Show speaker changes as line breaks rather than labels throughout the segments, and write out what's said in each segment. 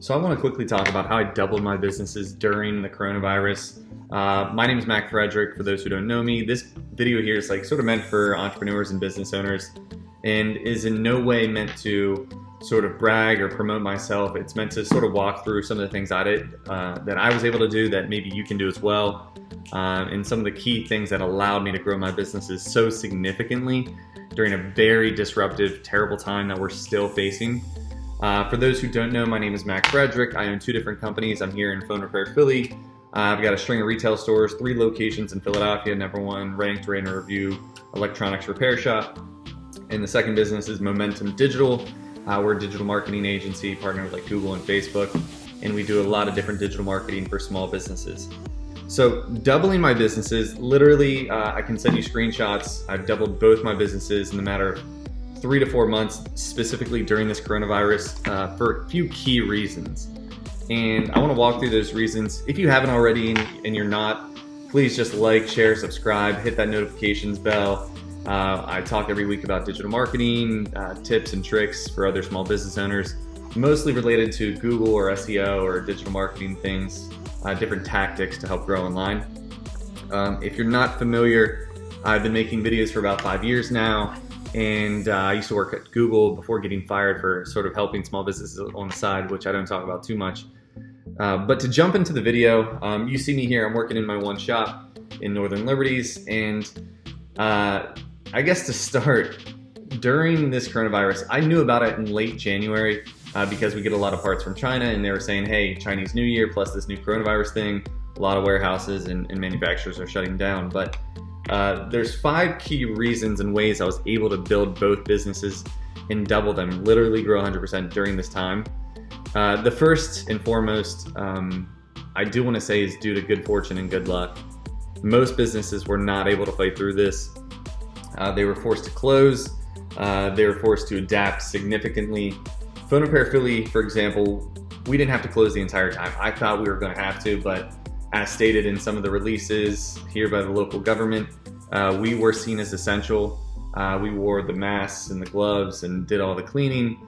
So I want to quickly talk about how I doubled my businesses during the coronavirus. My name is Mac Frederick, for those who don't know me. This video here is sort of meant for entrepreneurs and business owners and is in no way meant to sort of brag or promote myself. It's meant to sort of walk through some of the things I did that I was able to do that maybe you can do as well, and some of the key things that allowed me to grow my businesses so significantly during a very disruptive, terrible time that we're still facing. For those who don't know, my name is Mac Frederick. I own two different companies. I'm here in phone repair Philly. I've got a string of retail stores, 3 locations in Philadelphia, #1 ranked Rainer Review electronics repair shop. And the second business is Momentum Digital. We're a digital marketing agency partnered with Google and Facebook, and we do a lot of different digital marketing for small businesses. So doubling my businesses, literally, I can send you screenshots. I've doubled both my businesses in the matter of 3 to 4 months, specifically during this coronavirus, for a few key reasons. And I want to walk through those reasons. If you haven't already and you're not, please just like, share, subscribe, hit that notifications bell. I talk every week about digital marketing, tips and tricks for other small business owners, mostly related to Google or SEO or digital marketing things, different tactics to help grow online. If you're not familiar, I've been making videos for about 5 years now. And I used to work at Google before getting fired for sort of helping small businesses on the side, which I don't talk about too much. But to jump into the video, you see me here. I'm working in my one shop in Northern Liberties. And I guess to start, during this coronavirus, I knew about it in late January because we get a lot of parts from China. And they were saying, hey, Chinese New Year plus this new coronavirus thing, a lot of warehouses and manufacturers are shutting down. But there's 5 key reasons and ways I was able to build both businesses and double them, literally grow 100% during this time. The first and foremost, I do want to say, is due to good fortune and good luck. Most businesses were not able to fight through this. They were forced to close. They were forced to adapt significantly. Phone Repair Philly, for example, we didn't have to close the entire time. I thought we were going to have to, but as stated in some of the releases here by the local government, we were seen as essential. We wore the masks and the gloves and did all the cleaning,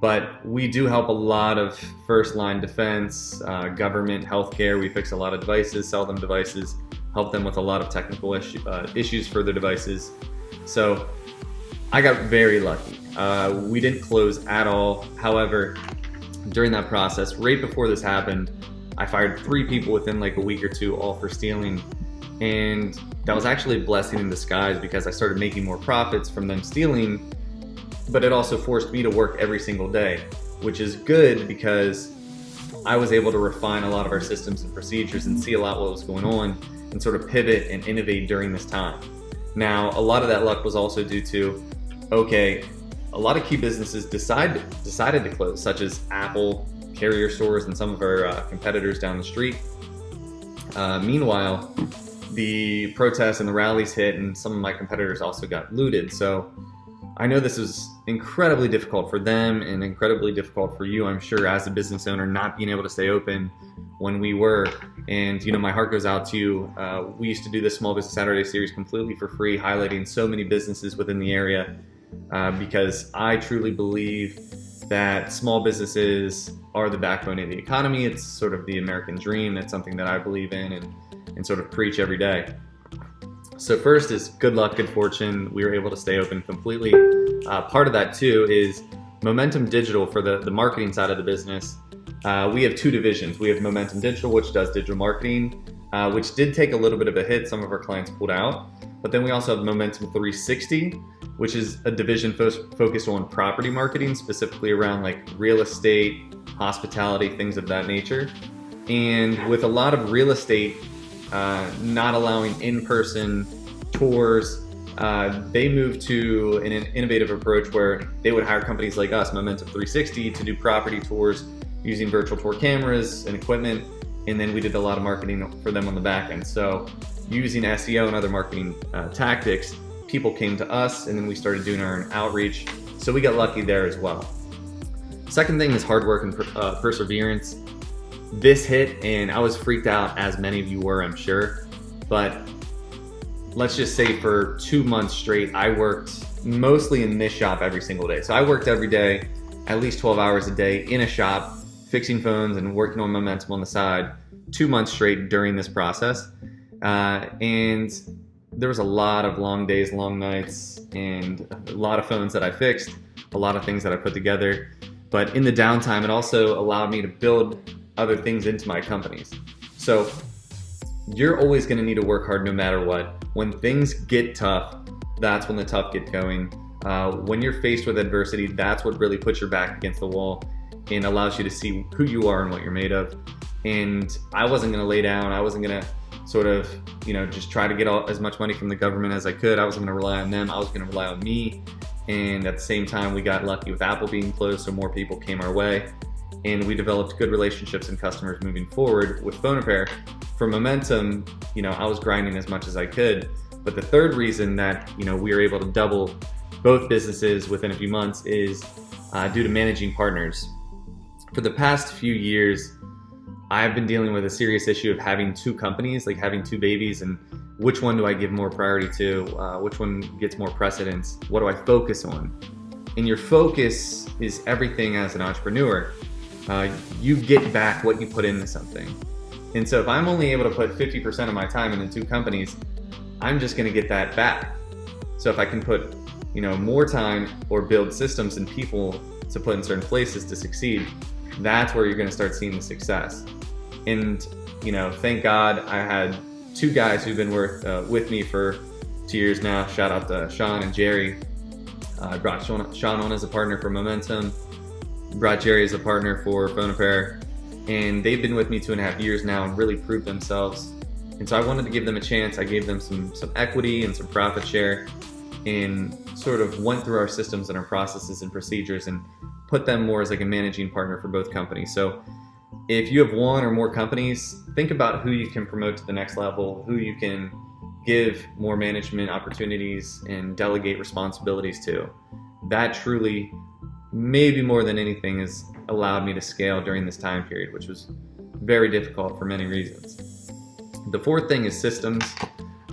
but we do help a lot of first line defense, government, healthcare. We fix a lot of devices, sell them devices, help them with a lot of technical issues for their devices. So I got very lucky. We didn't close at all. However, during that process, right before this happened, I fired 3 people within a week or 2, all for stealing. And that was actually a blessing in disguise because I started making more profits from them stealing, but it also forced me to work every single day, which is good because I was able to refine a lot of our systems and procedures and see a lot what was going on and sort of pivot and innovate during this time. Now, a lot of that luck was also due to, okay, a lot of key businesses decided to close, such as Apple, carrier stores, and some of our competitors down the street. Meanwhile, the protests and the rallies hit, and some of my competitors also got looted. So I know this is incredibly difficult for them and incredibly difficult for you, I'm sure, as a business owner, not being able to stay open when we were. And my heart goes out to you. We used to do this Small Business Saturday series completely for free, highlighting so many businesses within the area, because I truly believe that small businesses are the backbone of the economy. It's sort of the American dream. It's something that I believe in and sort of preach every day. So first is good luck, good fortune. We were able to stay open completely. Part of that too is Momentum Digital for the marketing side of the business. We have 2 divisions. We have Momentum Digital, which does digital marketing, which did take a little bit of a hit. Some of our clients pulled out. But then we also have Momentum 360, which is a division focused on property marketing, specifically around real estate, hospitality, things of that nature. And with a lot of real estate not allowing in-person tours, they moved to an innovative approach where they would hire companies like us, Momentum 360, to do property tours using virtual tour cameras and equipment. And then we did a lot of marketing for them on the back end. So using SEO and other marketing tactics, people came to us, and then we started doing our own outreach. So we got lucky there as well. Second thing is hard work and perseverance. This hit, and I was freaked out, as many of you were, I'm sure. But let's just say for 2 months straight, I worked mostly in this shop every single day. So I worked every day, at least 12 hours a day in a shop, fixing phones and working on Momentum on the side 2 months straight during this process. And there was a lot of long days, long nights, and a lot of phones that I fixed, a lot of things that I put together. But in the downtime, it also allowed me to build other things into my companies. So you're always going to need to work hard no matter what. When things get tough, that's when the tough get going. When you're faced with adversity, that's what really puts your back against the wall and allows you to see who you are and what you're made of. And I wasn't going to lay down. I wasn't going to sort of, just try to get as much money from the government as I could. I wasn't going to rely on them. I was going to rely on me. And at the same time, we got lucky with Apple being closed, so more people came our way. And we developed good relationships and customers moving forward with Phone Repair. For Momentum, I was grinding as much as I could. But the third reason that, we were able to double both businesses within a few months is due to managing partners. For the past few years, I've been dealing with a serious issue of having two companies, like having two babies, and which one do I give more priority to? Which one gets more precedence? What do I focus on? And your focus is everything as an entrepreneur. You get back what you put into something. And so if I'm only able to put 50% of my time into two companies, I'm just gonna get that back. So if I can put more time or build systems and people to put in certain places to succeed, that's where you're gonna start seeing the success. And thank God I had two guys who've been with me for 2 years now. Shout out to Sean and Jerry. I brought Sean on as a partner for Momentum, brought Jerry as a partner for Phone Repair, and they've been with me 2.5 years now and really proved themselves. And so I wanted to give them a chance. I gave them some equity and some profit share, and sort of went through our systems and our processes and procedures and put them more as like a managing partner for both companies. So if you have one or more companies, think about who you can promote to the next level, who you can give more management opportunities and delegate responsibilities to. That truly, maybe more than anything, has allowed me to scale during this time period, which was very difficult for many reasons. The fourth thing is systems,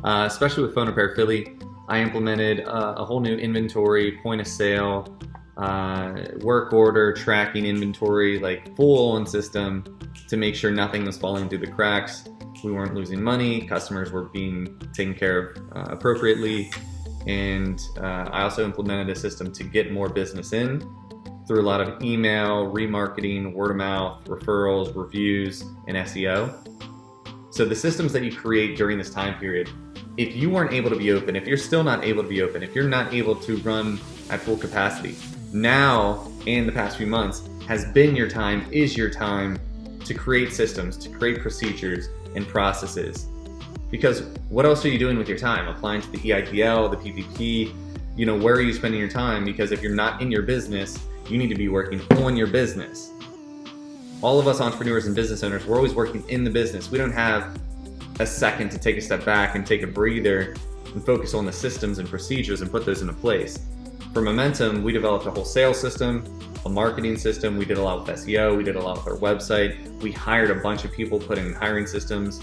especially with Phone Repair Philly. I implemented a whole new inventory, point of sale, work order, tracking inventory, like full-on system to make sure nothing was falling through the cracks. We weren't losing money, customers were being taken care of appropriately, and I also implemented a system to get more business in through a lot of email, remarketing, word of mouth, referrals, reviews, and SEO. So the systems that you create during this time period, if you weren't able to be open, if you're still not able to be open, if you're not able to run at full capacity, now and the past few months has been your time, is your time to create systems, to create procedures and processes. Because what else are you doing with your time? Applying to the EITL, the PPP, where are you spending your time? Because if you're not in your business, you need to be working on your business. All of us entrepreneurs and business owners, we're always working in the business. We don't have a second to take a step back and take a breather and focus on the systems and procedures and put those into place. For Momentum, we developed a whole sales system, a marketing system. We did a lot with SEO. We did a lot with our website. We hired a bunch of people, put in hiring systems,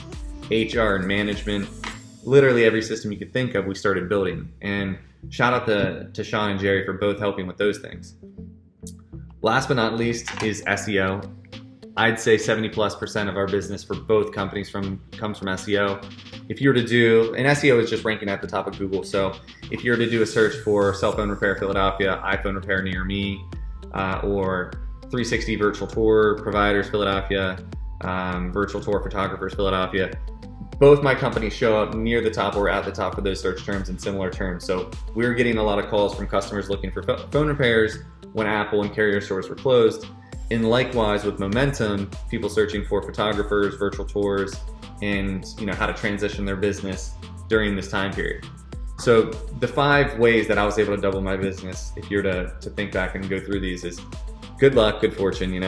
HR and management. Literally every system you could think of, we started building. And shout out to Sean and Jerry for both helping with those things. Last but not least is SEO. I'd say 70+% of our business for both companies comes from SEO. If you were to do, and SEO is just ranking at the top of Google, so if you were to do a search for cell phone repair Philadelphia, iPhone repair near me, or 360 virtual tour providers Philadelphia, virtual tour photographers Philadelphia, both my companies show up near the top or at the top for those search terms and similar terms. So we were getting a lot of calls from customers looking for phone repairs when Apple and carrier stores were closed. And likewise with Momentum, people searching for photographers, virtual tours, and how to transition their business during this time period. So the 5 ways that I was able to double my business, if you're to think back and go through these, is good luck, good fortune,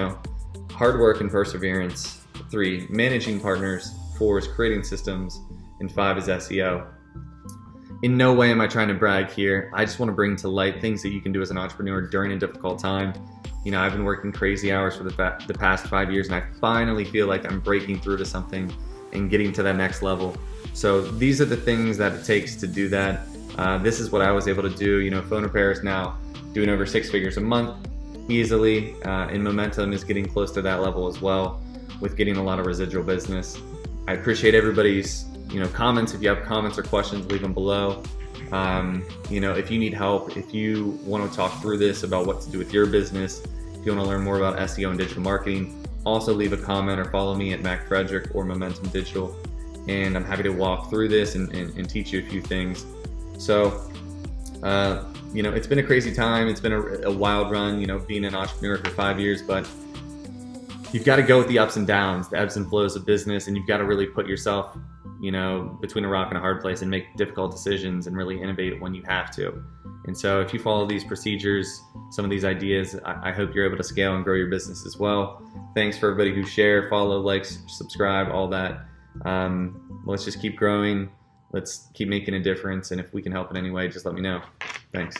hard work and perseverance. 3, managing partners. 4 is creating systems, and 5 is SEO. In no way am I trying to brag here. I just want to bring to light things that you can do as an entrepreneur during a difficult time. I've been working crazy hours for the past 5 years, and I finally feel like I'm breaking through to something and getting to that next level. So these are the things that it takes to do that. This is what I was able to do. Phone Repair is now doing over 6 figures a month. easily, and momentum is getting close to that level as well with getting a lot of residual business. I appreciate everybody's comments. If you have comments or questions, leave them below. If you need help, if you want to talk through this about what to do with your business, if you want to learn more about SEO and digital marketing, also leave a comment or follow me at Mac Frederick or Momentum Digital, and I'm happy to walk through this and teach you a few things. So it's been a crazy time. It's been a wild run, being an entrepreneur for 5 years, but you've got to go with the ups and downs, the ebbs and flows of business, and you've got to really put yourself, between a rock and a hard place and make difficult decisions and really innovate when you have to. And so if you follow these procedures, some of these ideas, I hope you're able to scale and grow your business as well. Thanks for everybody who share, follow, like, subscribe, all that. Let's just keep growing. Let's keep making a difference. And if we can help in any way, just let me know. Thanks.